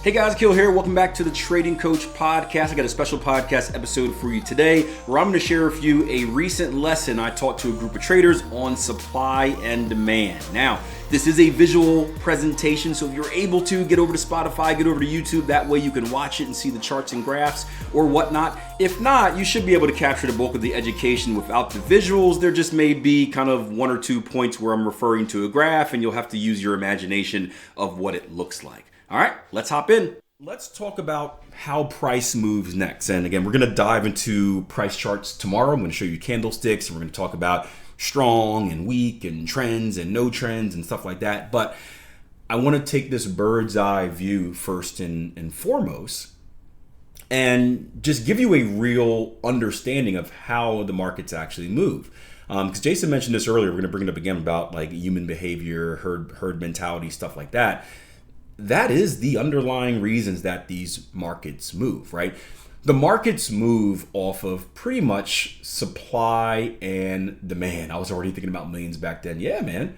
Hey guys, Akil here. Welcome back to the Trading Coach Podcast. I got a special podcast episode for you today where I'm going to share with you a recent lesson I taught to a group of traders on supply and demand. Now, this is a visual presentation, so if you're able to, get over to Spotify, get over to YouTube. That way you can watch it and see the charts and graphs or whatnot. If not, you should be able to capture the bulk of the education without the visuals. There just may be kind of one or two points where I'm referring to a graph and you'll have to use your imagination of what it looks like. All right, let's hop in. Let's talk about how price moves next. And again, we're going to dive into price charts tomorrow. I'm going to show you candlesticks and we're going to talk about strong and weak and trends and no trends and stuff like that. But I want to take this bird's eye view first and foremost and just give you a real understanding of how the markets actually move. Because Jason mentioned this earlier, we're going to bring it up again about like human behavior, herd mentality, stuff like that. That is the underlying reasons that these markets move, right? The markets move off of pretty much supply and demand. I was already thinking about millions back then. Yeah, man.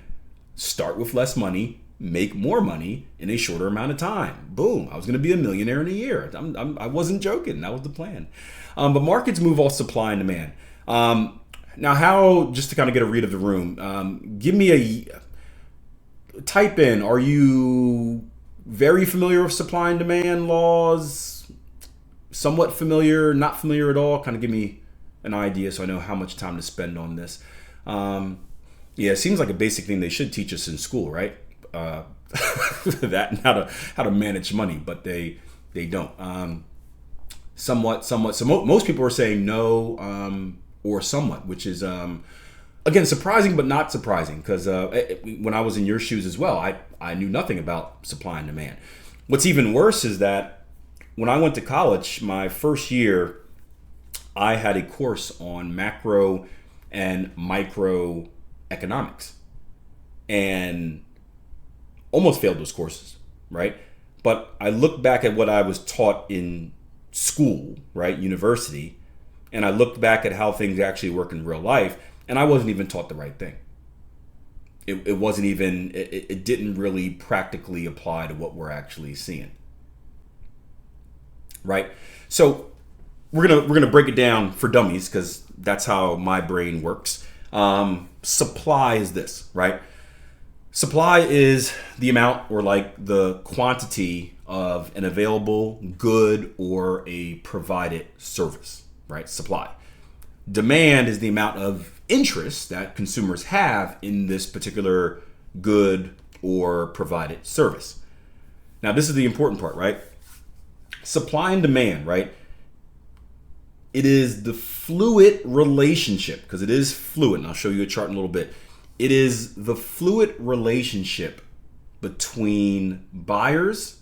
Start with less money, make more money in a shorter amount of time. Boom. I was going to be a millionaire in a year. I wasn't joking. That was the plan. But markets move off supply and demand. Now, how, just to kind of get a read of the room, give me type in, are you very familiar with supply and demand laws, somewhat familiar, not familiar at all? Kind of give me an idea so I know how much time to spend on this. Yeah, it seems like a basic thing they should teach us in school, right? That and how to manage money, but they don't. Somewhat. So most people are saying no or somewhat, which is again, surprising, but not surprising, because when I was in your shoes as well, I knew nothing about supply and demand. What's even worse is that when I went to college, my first year, I had a course on macro and micro economics and almost failed those courses, right? But I look back at what I was taught in school, right, university, and I looked back at how things actually work in real life, and I wasn't even taught the right thing. It wasn't even, it didn't really practically apply to what we're actually seeing. Right? So we're gonna break it down for dummies, because that's how my brain works. Supply is this, right? Supply is the amount or like the quantity of an available good or a provided service, right? Supply. Demand is the amount of interest that consumers have in this particular good or provided service. Now, this is the important part, right? Supply and demand, right? It is the fluid relationship, because it is fluid, and I'll show you a chart in a little bit. It is the fluid relationship between buyers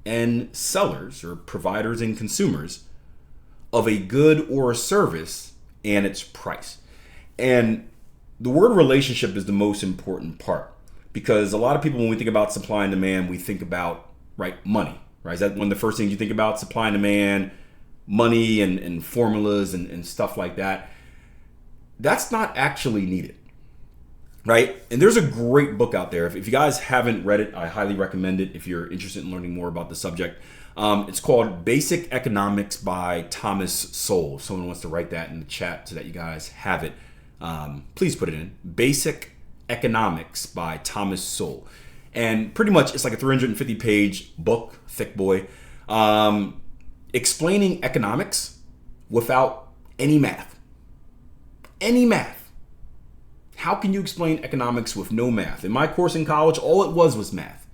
and sellers, or providers and consumers, of a good or a service and its price. And the word relationship is the most important part, because a lot of people, when we think about supply and demand, we think about, right, money, right? Is that one of the first things you think about? Supply and demand, money and formulas and stuff like that. That's not actually needed, right? And there's a great book out there. If you guys haven't read it, I highly recommend it if you're interested in learning more about the subject. It's called Basic Economics by Thomas Sowell. If someone wants to write that in the chat so that you guys have it, please put it in. Basic Economics by Thomas Sowell. And pretty much it's like a 350-page book, thick boy, explaining economics without any math. Any math. How can you explain economics with no math? In my course in college, all it was math.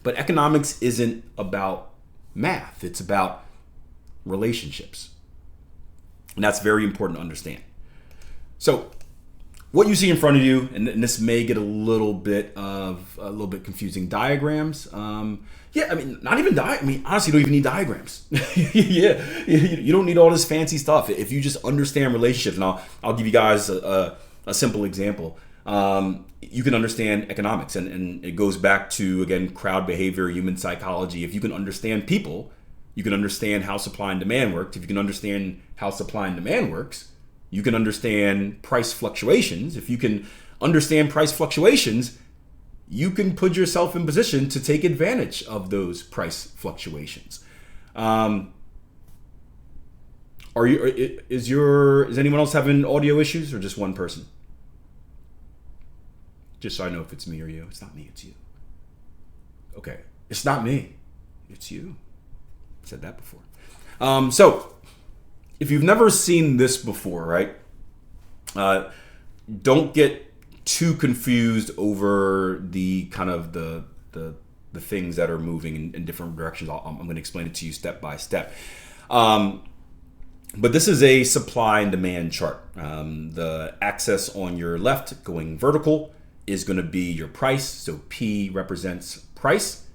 But economics isn't about math. It's about relationships. And that's very important to understand. So what you see in front of you, and this may get a little bit confusing, diagrams. Yeah, I mean, not even honestly, you don't even need diagrams. Yeah, you don't need all this fancy stuff. If you just understand relationships, and I'll give you guys a simple example. You can understand economics, and it goes back to, again, crowd behavior, human psychology. If you can understand people, you can understand how supply and demand works. If you can understand how supply and demand works, you can understand price fluctuations. If you can understand price fluctuations, you can put yourself in position to take advantage of those price fluctuations. Is anyone else having audio issues or just one person? Just so I know if it's me or you. It's not me, it's you. Okay. It's not me. It's you. I've said that before. So if you've never seen this before, right? Don't get too confused over the kind of the things that are moving in different directions. I'm going to explain it to you step by step. But this is a supply and demand chart. The axis on your left going vertical is going to be your price. So P represents price.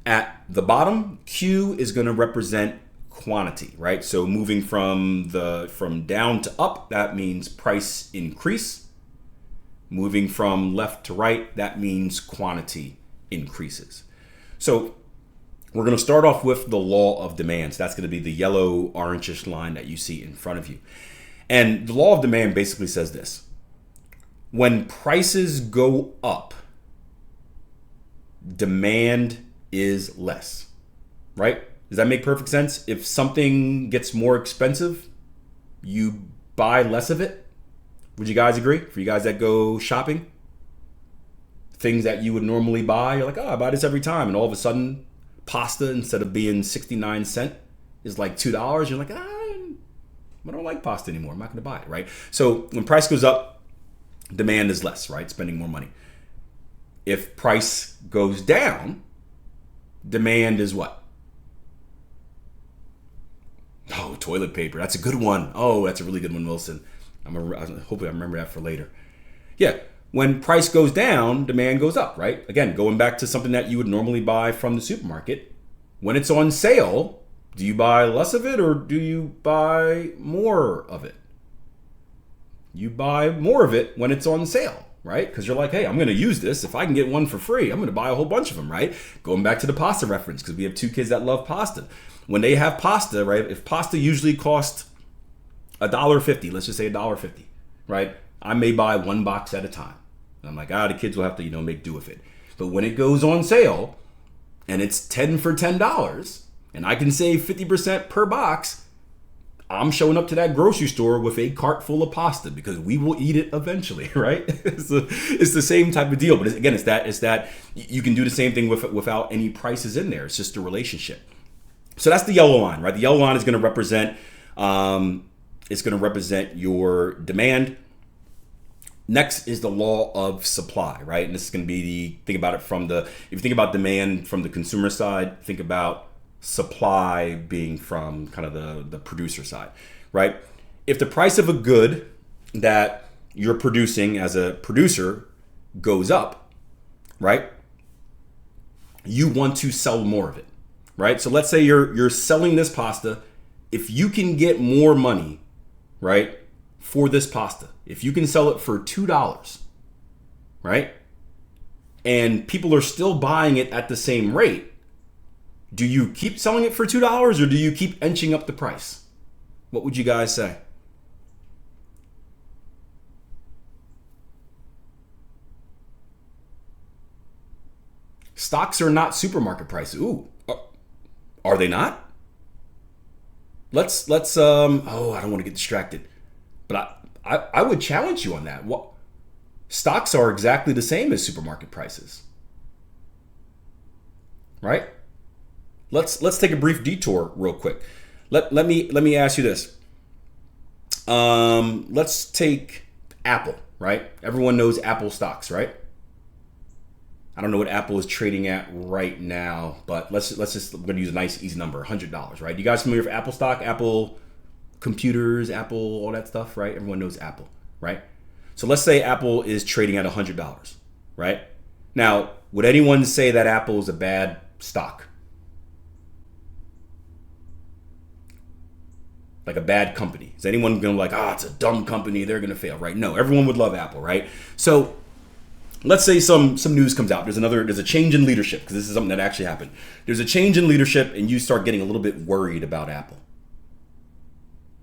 At the bottom, Q is going to represent quantity, right? So moving from down to up, that means price increase. Moving from left to right, that means quantity increases. So we're going to start off with the law of demand. So that's going to be the yellow orangish line that you see in front of you. And the law of demand basically says this. When prices go up, demand is less, right? Does that make perfect sense? If something gets more expensive, you buy less of it. Would you guys agree? For you guys that go shopping, things that you would normally buy, you're like, oh, I buy this every time. And all of a sudden, pasta, instead of being 69 cents, is like $2. You're like, I don't like pasta anymore. I'm not going to buy it, right? So when price goes up, demand is less, right? Spending more money. If price goes down, demand is what? Oh, toilet paper. That's a good one. Oh, that's a really good one, Wilson. Hopefully I remember that for later. Yeah, when price goes down, demand goes up, right? Again, going back to something that you would normally buy from the supermarket. When it's on sale, do you buy less of it or do you buy more of it? You buy more of it when it's on sale, right? Because you're like, hey, I'm going to use this. If I can get one for free, I'm going to buy a whole bunch of them, right? Going back to the pasta reference, because we have two kids that love pasta. When they have pasta, right? If pasta usually costs $1.50, let's just say $1.50, right? I may buy one box at a time. And I'm like, the kids will have to, make do with it. But when it goes on sale and it's 10 for $10 and I can save 50% per box, I'm showing up to that grocery store with a cart full of pasta because we will eat it eventually, right? It's the same type of deal. But again, it's that you can do the same thing without any prices in there. It's just a relationship. So that's the yellow line, right? The yellow line is going to represent your demand. Next is the law of supply, right? And this is going to be if you think about demand from the consumer side, think about supply being from kind of the producer side, right? If the price of a good that you're producing as a producer goes up, right? You want to sell more of it, right? So let's say you're selling this pasta. If you can get more money, right, for this pasta, if you can sell it for $2, right, and people are still buying it at the same rate, do you keep selling it for $2 or do you keep inching up the price? What would you guys say? Stocks are not supermarket prices. Ooh, are they not? Let's I don't want to get distracted, but I would challenge you on that. What stocks are exactly the same as supermarket prices, right? Let's take a brief detour real quick. Let me ask you this. Let's take Apple, right? Everyone knows Apple stocks, right? I don't know what Apple is trading at right now, but we're going to use a nice easy number, $100, right? You guys familiar with Apple stock, Apple computers, Apple, all that stuff, right? Everyone knows Apple, right? So let's say Apple is trading at $100, right? Now, would anyone say that Apple is a bad stock? Like a bad company? Is anyone going to it's a dumb company, they're going to fail, right? No, everyone would love Apple, right? So let's say some news comes out. There's a change in leadership, because this is something that actually happened. There's a change in leadership and you start getting a little bit worried about Apple.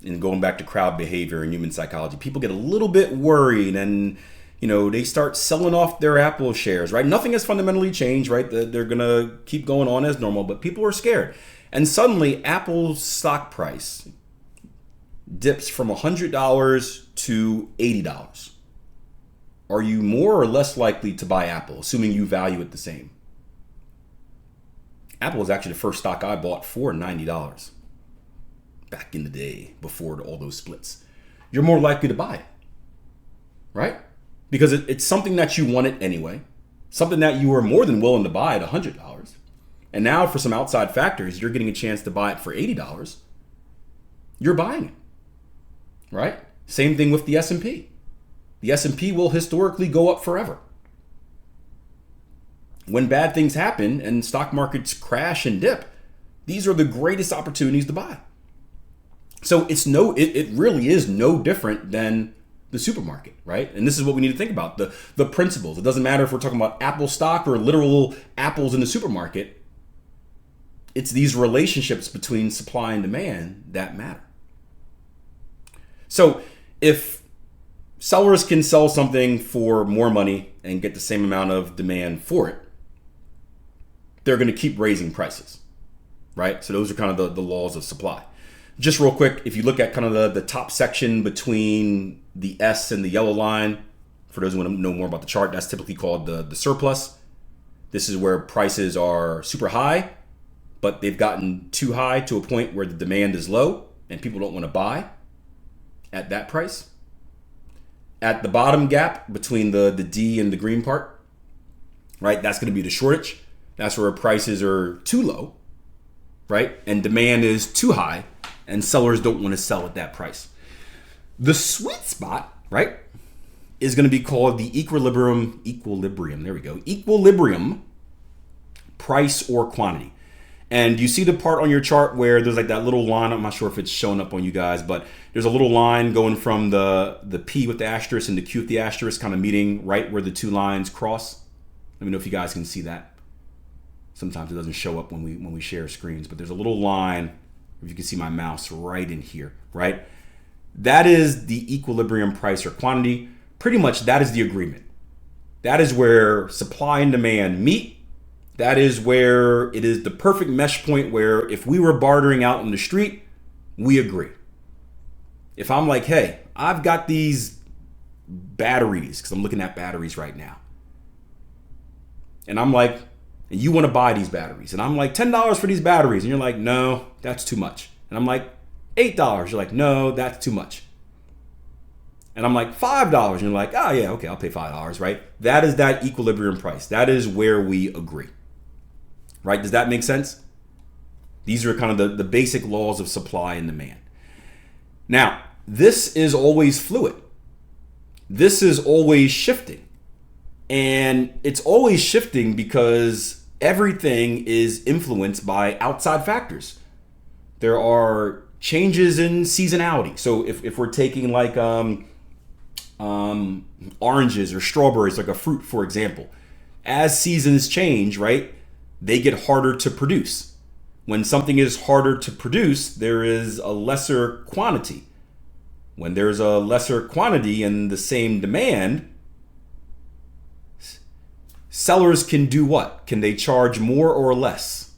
And going back to crowd behavior and human psychology, people get a little bit worried and they start selling off their Apple shares, right? Nothing has fundamentally changed, right? They're going to keep going on as normal, but people are scared. And suddenly Apple's stock price dips from $100 to $80. Are you more or less likely to buy Apple, assuming you value it the same? Apple was actually the first stock I bought for $90 back in the day before all those splits. You're more likely to buy it, right? Because it's something that you wanted anyway, something that you were more than willing to buy at $100. And now for some outside factors, you're getting a chance to buy it for $80. You're buying it, right? Same thing with the S&P. The S&P will historically go up forever. When bad things happen and stock markets crash and dip, these are the greatest opportunities to buy. So it really is no different than the supermarket, right? And this is what we need to think about, the principles. It doesn't matter if we're talking about Apple stock or literal apples in the supermarket. It's these relationships between supply and demand that matter. So if sellers can sell something for more money and get the same amount of demand for it, they're going to keep raising prices, right? So those are kind of the laws of supply. Just real quick, if you look at kind of the top section between the S and the yellow line, for those who want to know more about the chart, that's typically called the surplus. This is where prices are super high, but they've gotten too high to a point where the demand is low and people don't want to buy at that price. At the bottom gap between the D and the green part, right, that's going to be the shortage. That's where prices are too low, right, and demand is too high, and sellers don't want to sell at that price. The sweet spot, right, is going to be called the equilibrium, there we go, equilibrium price or quantity. And you see the part on your chart where there's like that little line, I'm not sure if it's showing up on you guys, but there's a little line going from the P with the asterisk and the Q with the asterisk kind of meeting right where the two lines cross. Let me know if you guys can see that. Sometimes it doesn't show up when we share screens, but there's a little line, if you can see my mouse right in here, right? That is the equilibrium price or quantity. Pretty much that is the agreement. That is where supply and demand meet. That is where it is the perfect mesh point where if we were bartering out in the street, we agree. If I'm like, hey, I've got these batteries, because I'm looking at batteries right now. And I'm like, and you want to buy these batteries. And I'm like, $10 for these batteries. And you're like, no, that's too much. And I'm like, $8. You're like, no, that's too much. And I'm like, $5. And you're like, oh yeah, okay, I'll pay $5, right? That is that equilibrium price. That is where we agree. Right? Does that make sense? These are kind of the basic laws of supply and demand. Now, this is always fluid. This is always shifting. And it's always shifting because everything is influenced by outside factors. There are changes in seasonality. So if we're taking like oranges or strawberries, like a fruit, for example, as seasons change, right, they get harder to produce. When something is harder to produce, there is a lesser quantity. When there's a lesser quantity and the same demand, sellers can do what? Can they charge more or less?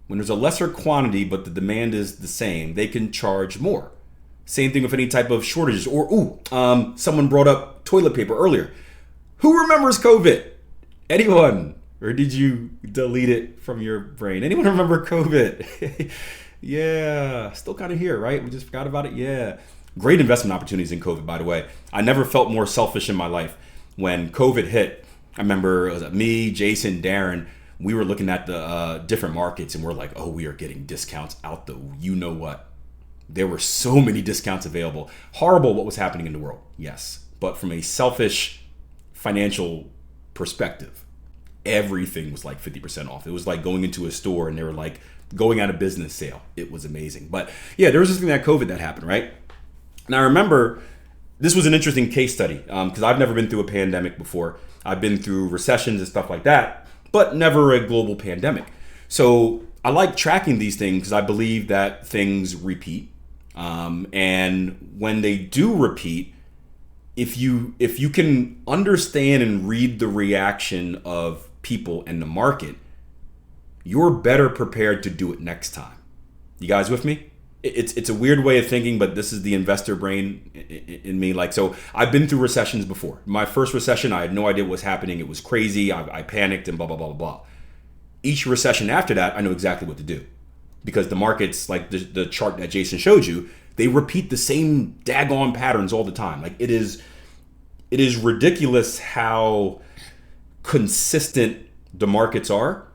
When there's a lesser quantity but the demand is the same, they can charge more. Same thing with any type of shortages. Or, someone brought up toilet paper earlier. Who remembers COVID? Anyone? Or did you delete it from your brain? Anyone remember COVID? Yeah, still kind of here, right? We just forgot about it. Yeah. Great investment opportunities in COVID, by the way. I never felt more selfish in my life. When COVID hit, I remember it was me, Jason, Darren, we were looking at the different markets and we're like, oh, we are getting discounts out the you know what. There were so many discounts available. Horrible what was happening in the world, yes. But from a selfish financial perspective, everything was like 50% off. It was like going into a store and they were like going out of business sale. It was amazing. But yeah, there was this thing that COVID that happened, right? And I remember this was an interesting case study because I've never been through a pandemic before. I've been through recessions and stuff like that, but never a global pandemic. So I like tracking these things because I believe that things repeat. And when they do repeat, if you can understand and read the reaction of people and the market, you're better prepared to do it next time. You guys with me? It's a weird way of thinking, but this is the investor brain in me. Like, so I've been through recessions before. My first recession, I had no idea what was happening. It was crazy. I panicked and blah, blah, blah, blah, blah. Each recession after that, I know exactly what to do, because the markets, like the chart that Jason showed you, they repeat the same daggone patterns all the time. Like, it is ridiculous how consistent the markets are.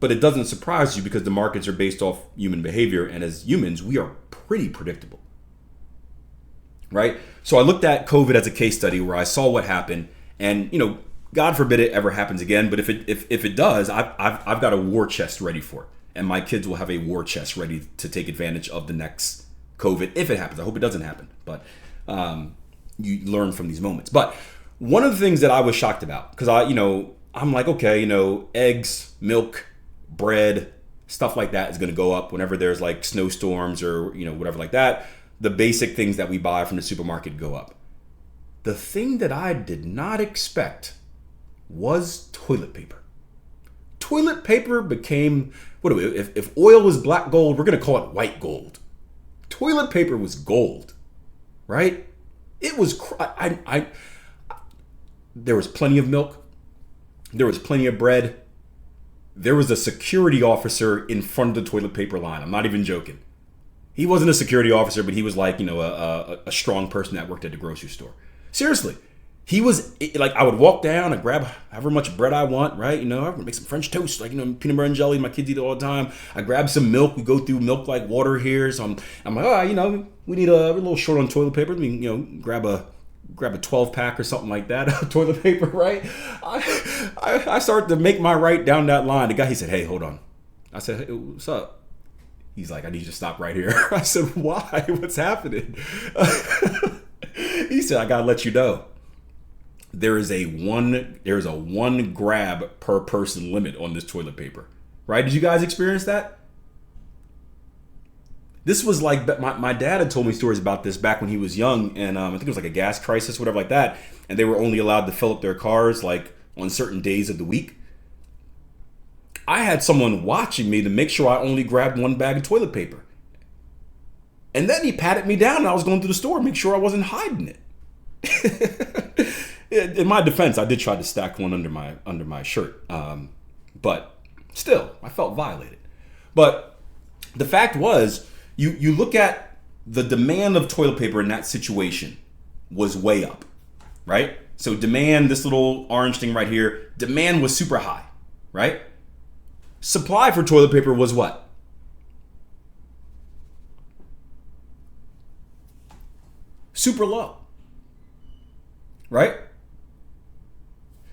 But it doesn't surprise you, because the markets are based off human behavior. And as humans, we are pretty predictable, right? So I looked at COVID as a case study where I saw what happened. And, God forbid it ever happens again. But if it does, I've got a war chest ready for it. And my kids will have a war chest ready to take advantage of the next COVID, if it happens. I hope it doesn't happen. But you learn from these moments. But one of the things that I was shocked about, because I'm like, okay, eggs, milk, bread, stuff like that is going to go up whenever there's like snowstorms or whatever like that. The basic things that we buy from the supermarket go up. The thing that I did not expect was toilet paper. Toilet paper became, if oil is black gold, we're going to call it white gold. Toilet paper was gold, right? It was, there was plenty of milk. There was plenty of bread. There was a security officer in front of the toilet paper line. I'm not even joking. He wasn't a security officer, but he was like, a strong person that worked at the grocery store. Seriously. He was like, I would walk down and grab however much bread I want, right? I would make some French toast, like, peanut butter and jelly. My kids eat it all the time. I grab some milk. We go through milk like water here. So I'm like, we need we're a little short on toilet paper. Let me, grab a 12 pack or something like that of toilet paper, right? I started to make my right down that line. The guy, he said, hey, hold on. I said, hey, what's up? He's like, I need you to stop right here. I said, why? What's happening? He said, I gotta let you know. There is a one grab per person limit on this toilet paper, right? Did you guys experience that? This was like, my dad had told me stories about this back when he was young, and I think it was like a gas crisis, whatever like that, and they were only allowed to fill up their cars like on certain days of the week. I had someone watching me to make sure I only grabbed one bag of toilet paper. And then he patted me down and I was going to the store, make sure I wasn't hiding it. In my defense, I did try to stack one under my shirt. But still, I felt violated. But the fact was, you look at the demand of toilet paper in that situation was way up, right? So demand, this little orange thing right here, demand was super high, right? Supply for toilet paper was what? Super low, right?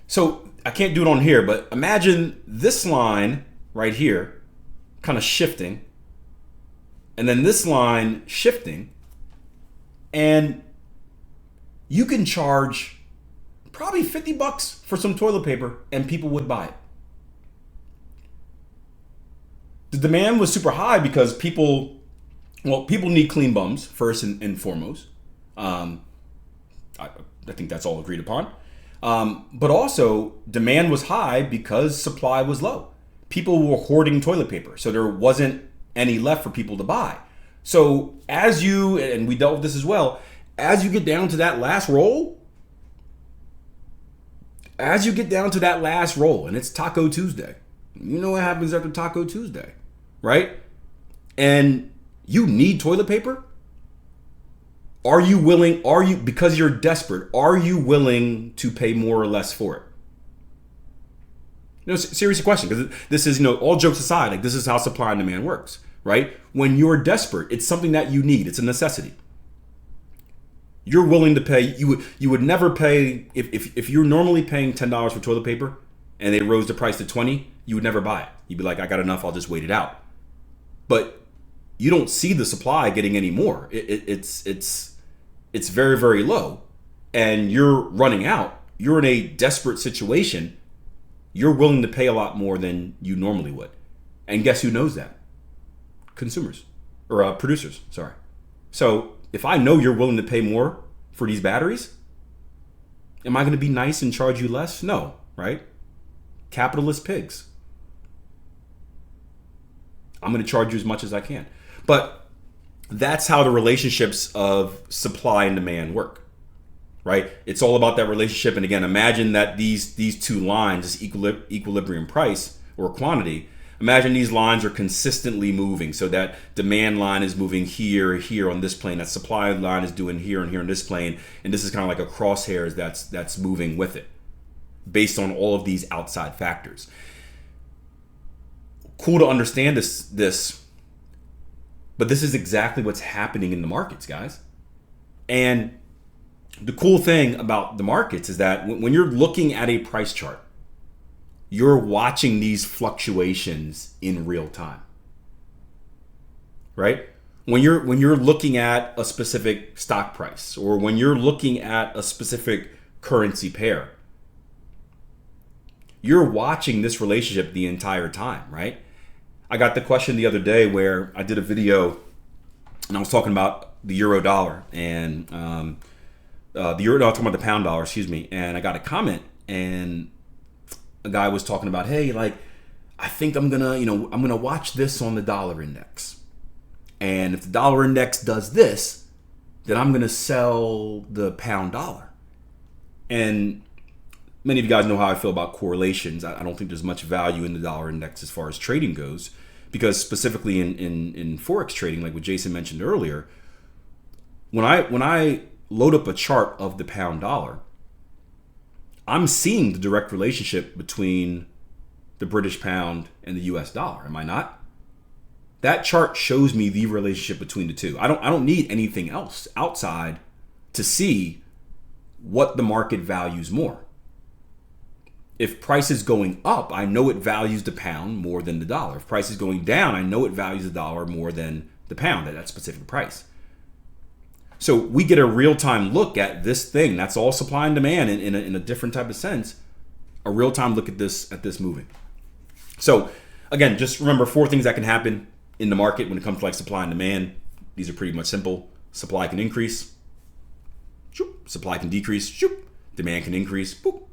So I can't do it on here, but imagine this line right here kind of shifting, and then this line shifting, and you can charge probably $50 for some toilet paper and people would buy it. The demand was super high because people need clean bums first and foremost. I think that's all agreed upon. But also demand was high because supply was low. People were hoarding toilet paper, so there wasn't any left for people to buy. So and we dealt with this as well, as you get down to that last roll, and it's Taco Tuesday. You know what happens after Taco Tuesday, right? And you need toilet paper. Because you're desperate, are you willing to pay more or less for it? Serious question, because this is, all jokes aside, like this is how supply and demand works, right? When you're desperate, it's something that you need. It's a necessity. You're willing to pay. You would never pay if you're normally paying $10 for toilet paper and they rose the price to $20, you would never buy it. You'd be like, I got enough, I'll just wait it out. But you don't see the supply getting any more. It's very, very low, and you're running out. You're in a desperate situation. You're willing to pay a lot more than you normally would. And guess who knows that? Consumers, or producers, sorry. So if I know you're willing to pay more for these batteries, am I going to be nice and charge you less? No, right? Capitalist pigs. I'm going to charge you as much as I can. But that's how the relationships of supply and demand work, right? It's all about that relationship. And again, imagine that these two lines, this equilibrium price or quantity, imagine these lines are consistently moving. So that demand line is moving here on this plane. That supply line is doing here and here on this plane. And this is kind of like a crosshairs that's moving with it based on all of these outside factors. Cool to understand this, but this is exactly what's happening in the markets, guys. And the cool thing about the markets is that when you're looking at a price chart, you're watching these fluctuations in real time, right? When you're looking at a specific stock price, or when you're looking at a specific currency pair, you're watching this relationship the entire time, right? I got the question the other day where I did a video and I was talking about the euro dollar and the euro dollar, talking about the pound dollar, and I got a comment and a guy was talking about, hey, like, I think I'm gonna watch this on the dollar index. And if the dollar index does this, then I'm gonna sell the pound dollar. And many of you guys know how I feel about correlations. I don't think there's much value in the dollar index as far as trading goes, because specifically in Forex trading, like what Jason mentioned earlier, when I load up a chart of the pound dollar, I'm seeing the direct relationship between the British pound and the US dollar, am I not? That chart shows me the relationship between the two. I don't need anything else outside to see what the market values more. If price is going up, I know it values the pound more than the dollar. If price is going down, I know it values the dollar more than the pound at that specific price. So we get a real-time look at this thing. That's all supply and demand in a different type of sense. A real-time look at this moving. So again, just remember 4 things that can happen in the market when it comes to like supply and demand. These are pretty much simple. Supply can increase. Shoop. Supply can decrease. Shoop. Demand can increase. Boop.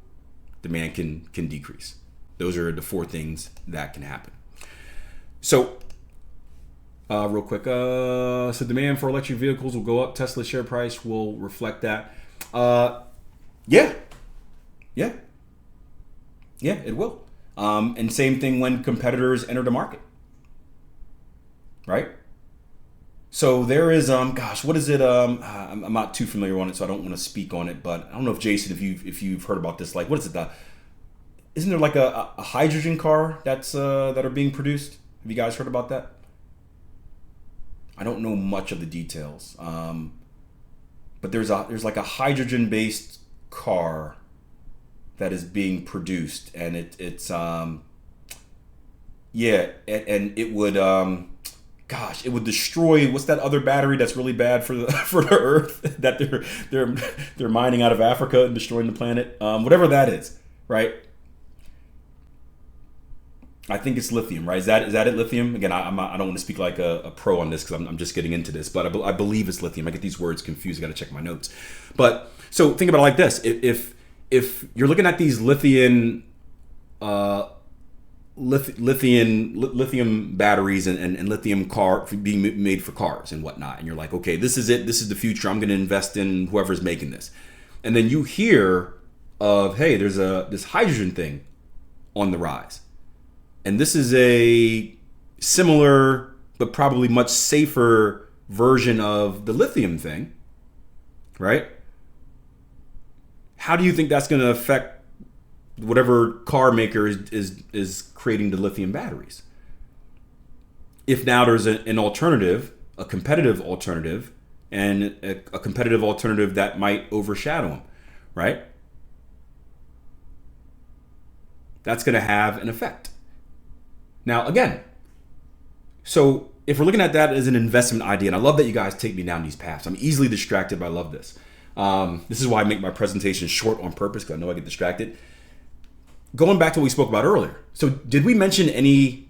Demand can decrease. Those are the 4 things that can happen. So real quick, so demand for electric vehicles will go up. Tesla share price will reflect that. Yeah, it will. And same thing when competitors enter the market, right? So there is, what is it? I'm not too familiar on it, so I don't want to speak on it. But I don't know if Jason, if you've heard about this, like, what is it? Isn't there like a hydrogen car that are being produced? Have you guys heard about that? I don't know much of the details, but there's like a hydrogen-based car that is being produced, and it's and it would it would destroy, what's that other battery that's really bad for the Earth that they're mining out of Africa and destroying the planet, whatever that is, right? I think it's lithium, right? Is that it, lithium? Again, I don't want to speak like a pro on this because I'm just getting into this, but I believe it's lithium. I get these words confused. I got to check my notes. But so think about it like this: if you're looking at these lithium batteries and lithium car being made for cars and whatnot, and you're like, okay, this is it. This is the future. I'm going to invest in whoever's making this, and then you hear of, hey, there's this hydrogen thing on the rise. And this is a similar, but probably much safer version of the lithium thing, right? How do you think that's going to affect whatever car maker is creating the lithium batteries? If now there's an alternative, a competitive alternative, and a competitive alternative that might overshadow them, right? That's going to have an effect. Now, again, so if we're looking at that as an investment idea, and I love that you guys take me down these paths. I'm easily distracted, but I love this. This is why I make my presentation short on purpose, because I know I get distracted. Going back to what we spoke about earlier. So did we mention any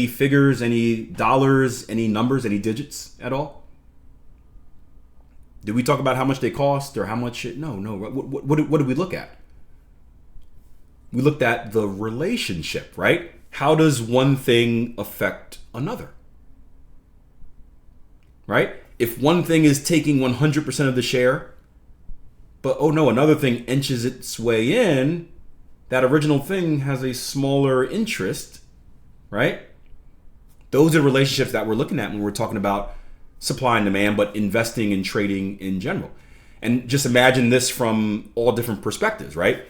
figures, any dollars, any numbers, any digits at all? Did we talk about how much they cost or how much no. What did we look at? We looked at the relationship, right? How does one thing affect another? Right? If one thing is taking 100% of the share, but oh no, another thing inches its way in, that original thing has a smaller interest, right? Those are relationships that we're looking at when we're talking about supply and demand, but investing and trading in general. And just imagine this from all different perspectives, right?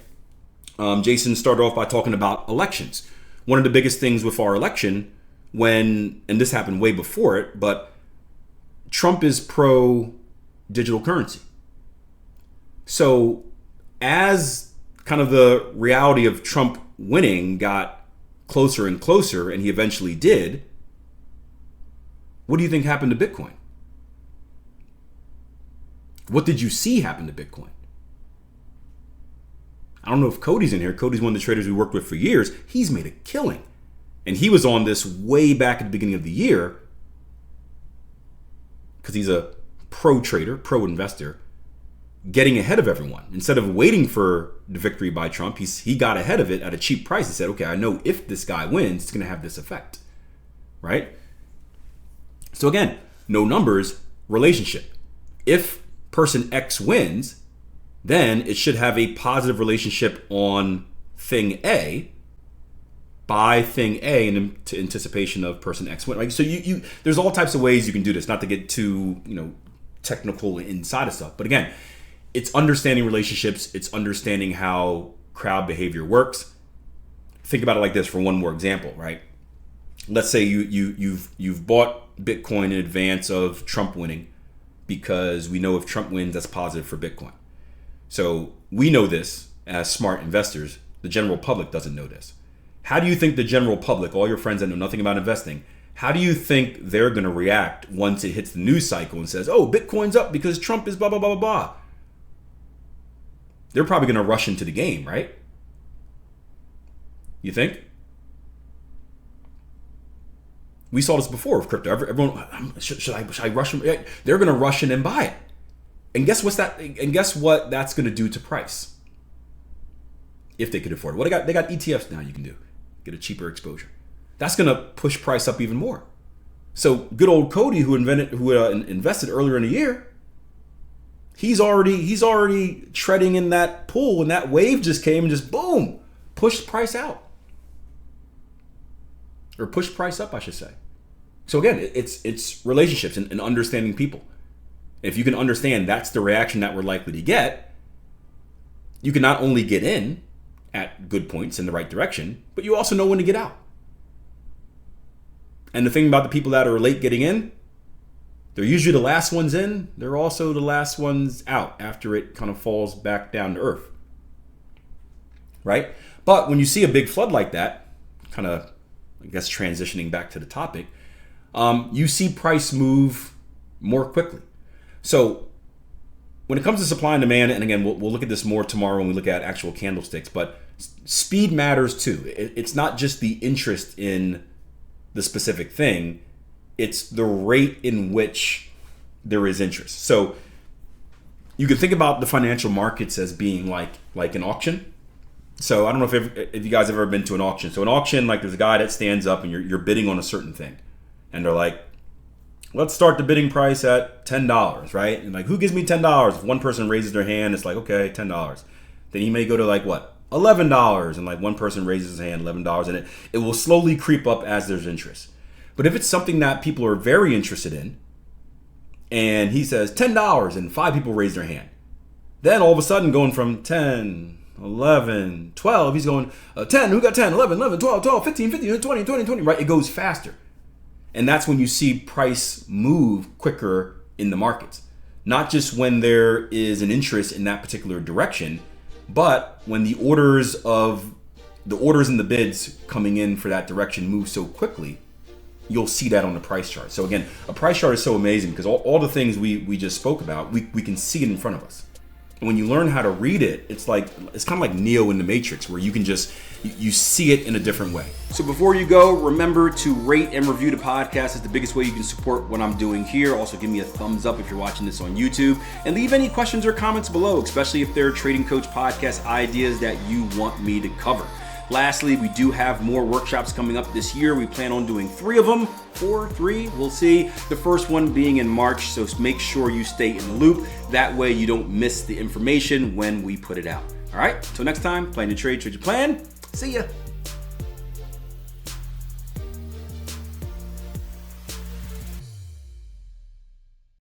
Jason started off by talking about elections. One of the biggest things with our election and this happened way before it, but Trump is pro digital currency. So as kind of the reality of Trump winning got closer and closer, and he eventually did, what do you think happened to Bitcoin? What did you see happen to Bitcoin? I don't know if Cody's in here. Cody's one of the traders we worked with for years. He's made a killing. And he was on this way back at the beginning of the year because he's a pro trader, pro investor, getting ahead of everyone. Instead of waiting for the victory by Trump, he got ahead of it at a cheap price. He said, okay, I know if this guy wins, it's going to have this effect, right? So again, no numbers, relationship. If person X wins, then it should have a positive relationship on thing A by thing A in anticipation of person X win. Right? So you there's all types of ways you can do this, not to get too technical inside of stuff. But again, it's understanding relationships. It's understanding how crowd behavior works. Think about it like this for one more example, right? Let's say you've bought Bitcoin in advance of Trump winning because we know if Trump wins, that's positive for Bitcoin. So we know this as smart investors. The general public doesn't know this. How do you think the general public, all your friends that know nothing about investing, how do you think they're going to react once it hits the news cycle and says, oh, Bitcoin's up because Trump is blah, blah, blah, blah, blah? They're probably going to rush into the game, right? You think? We saw this before with crypto. Everyone, should I rush them? They're going to rush in and buy it. And guess what that's going to do to price? If they could afford it. Well, they got ETFs now you can do. Get a cheaper exposure. That's going to push price up even more. So good old Cody who invested earlier in the year, he's already treading in that pool when that wave just came and just boom, pushed price out. Or pushed price up, I should say. So again, it's relationships and understanding people. If you can understand that's the reaction that we're likely to get, you can not only get in at good points in the right direction, but you also know when to get out. And the thing about the people that are late getting in, they're usually the last ones in. They're also the last ones out after it kind of falls back down to earth. Right? But when you see a big flood like that, kind of, I guess, transitioning back to the topic, you see price move more quickly. So when it comes to supply and demand, and again, we'll look at this more tomorrow when we look at actual candlesticks, but speed matters too. It's not just the interest in the specific thing, it's the rate in which there is interest. So you can think about the financial markets as being like an auction. So I don't know if you guys have ever been to an auction. So an auction, like there's a guy that stands up and you're bidding on a certain thing. And they're like, let's start the bidding price at $10, right? And like, who gives me $10? If one person raises their hand, it's like, okay, $10. Then he may go to like what? $11. And like one person raises his hand, $11. And it will slowly creep up as there's interest. But if it's something that people are very interested in, and he says $10 and 5 people raise their hand, then all of a sudden going from 10, 11, 12, he's going 10, who got 10, 11, 11, 12, 12, 15, 15, 20, 20, 20, right? It goes faster. And that's when you see price move quicker in the markets. Not just when there is an interest in that particular direction, but when the orders and the bids coming in for that direction move so quickly, you'll see that on the price chart. So again, a price chart is so amazing because all the things we just spoke about, we can see it in front of us. And when you learn how to read it, it's kind of like Neo in the Matrix, where you can just, you see it in a different way. So before you go, remember to rate and review the podcast. It's the biggest way you can support what I'm doing here. Also, give me a thumbs up if you're watching this on YouTube, and leave any questions or comments below, especially if there are Trading Coach podcast ideas that you want me to cover. Lastly, we do have more workshops coming up this year. We plan on doing 3 of them, 3, we'll see. The first one being in March, so make sure you stay in the loop. That way you don't miss the information when we put it out. All right, till next time, plan to trade, trade your plan. See ya.